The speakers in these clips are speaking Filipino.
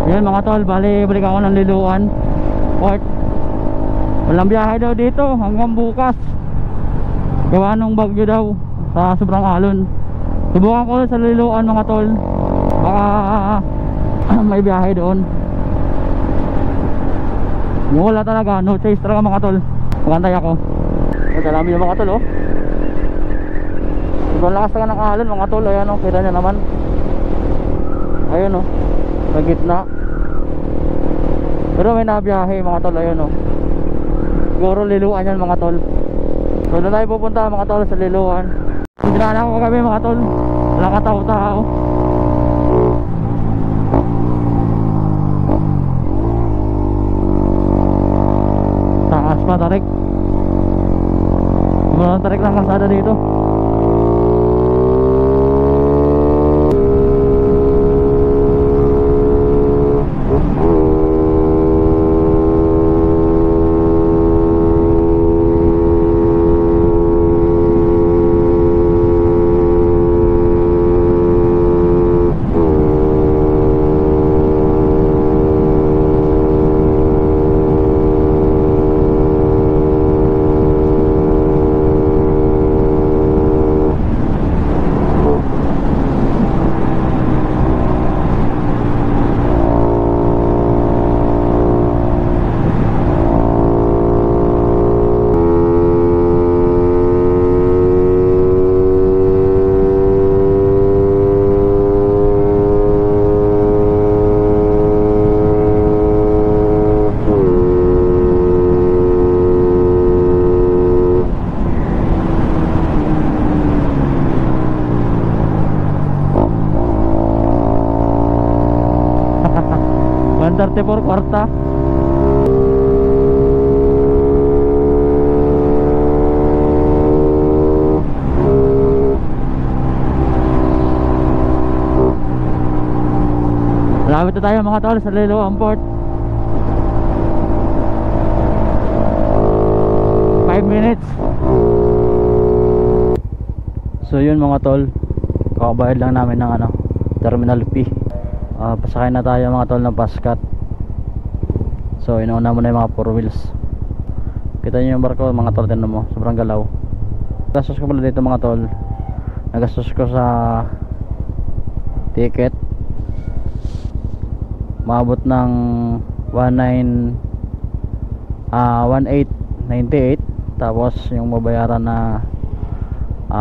Yun mga tol, balik ako ng Liloan Port. Walang biyahe daw dito hanggang bukas, gawa nung bagyo daw sa sobrang alon. Subukan ko sa Liloan mga tol, baka may biyahe doon. Wala talaga, no choice talaga mga tol, magantay ako. Madalami yung mga tol oh. Sobrang lakas talaga ng alon mga tol. Ayan oh, kita nyo naman. Ayun oh, sa gitna. Pero may nabiyahe mga tol, ayun oh. Siguro Liloan yan mga tol. So doon tayo pupunta mga tol, sa Liloan. Dinaanan ko kami mga tol, wala katao-tao. Taas pa tarik. Sobrang tarik ng kalsada dito. por kwarta. Malapit na tayo mga tol sa Liloan Port. 5 minutes. So yun mga tol, kakabayad lang namin ng ano, Terminal P. Pasakay na tayo mga tol ng Pascat. So inauna mo na yung mga 4 wheels. Kita nyo yung barko mga tol, tinan mo, sobrang galaw. Gastos ko pala dito mga tol, nagastos ko sa ticket, maabot ng 1898. Tapos yung mabayaran na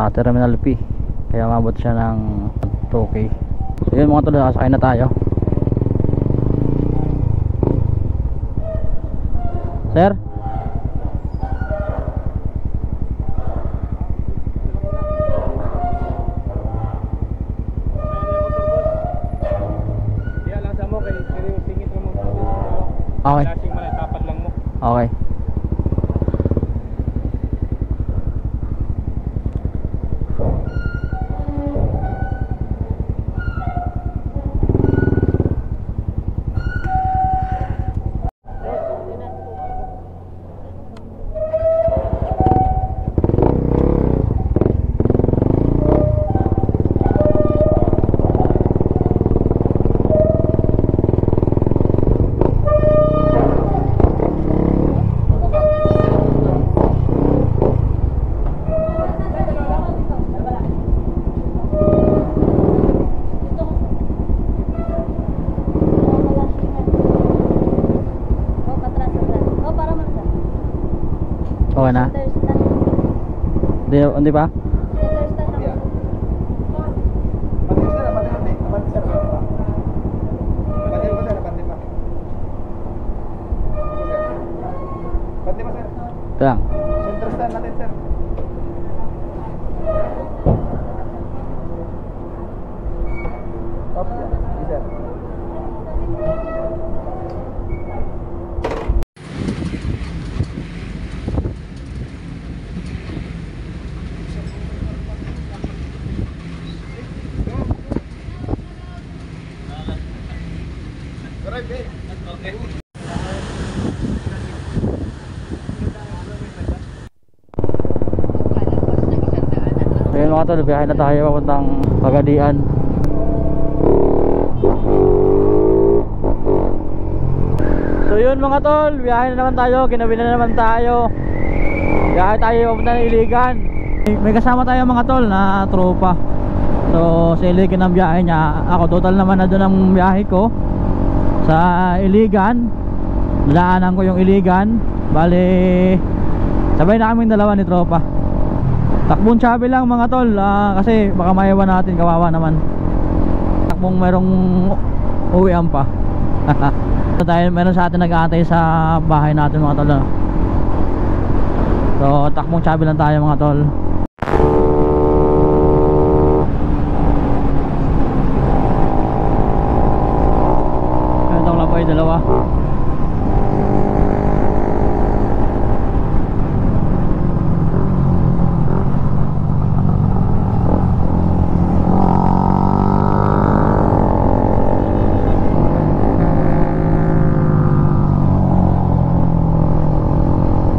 Terminal P, kaya maabot siya ng 2K. So yun mga tol, sakay na tayo. Sir? Okay. Okay. Okay na? Hindi ba? Ito lang. Center stand natin sir. Off yan. Sir. Ayun mga tol, biyahe na tayo papuntang Pagadian. So yun mga tol, biyahe na naman tayo, kinabi na naman tayo. Biyahe tayo papunta ng Iligan. May kasama tayo mga tol na tropa. So sa Iligan ang biyahe niya. Ako total naman na doon ang biyahe ko sa Iligan. Daanan ko yung Iligan. Bale sabay na kaming dalawa ni tropa. Takbong Chabi lang mga tol, kasi baka maiwan natin, kawawa naman. Takbong merong uwian pa. Dahil meron sa atin nag-aantay sa bahay natin mga tol. So takbong Chabi lang tayo mga tol. Ito lang pa yung dalawa.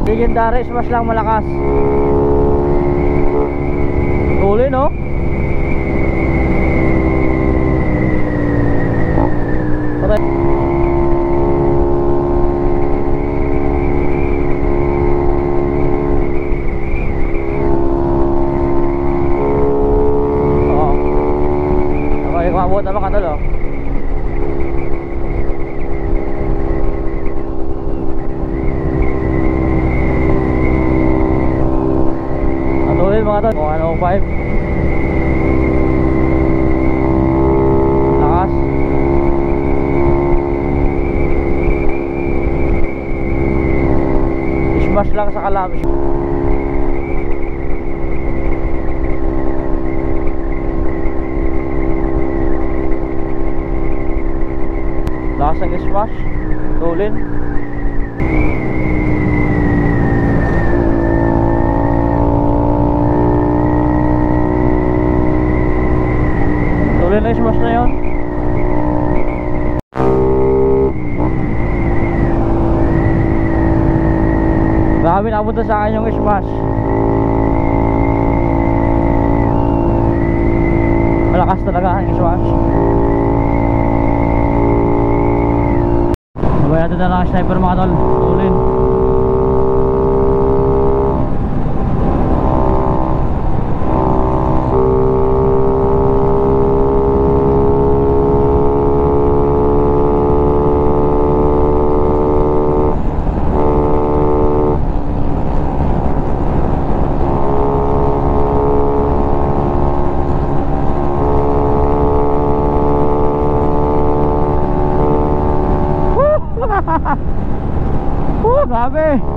Legendary smash lang malakas. Tuloy no? Patay. Oo. Okay, kumabot na ba katol oh? Mga tol, 105 lakas. Smash lang sa kalamis. Lakas ang smash. Tulin. Tuloy na yung smash na yun. Grabe napunta sa akin yung smash. Malakas talaga ang smash. Sabay natin na lang sniper mga tol. Tulin. Grabe.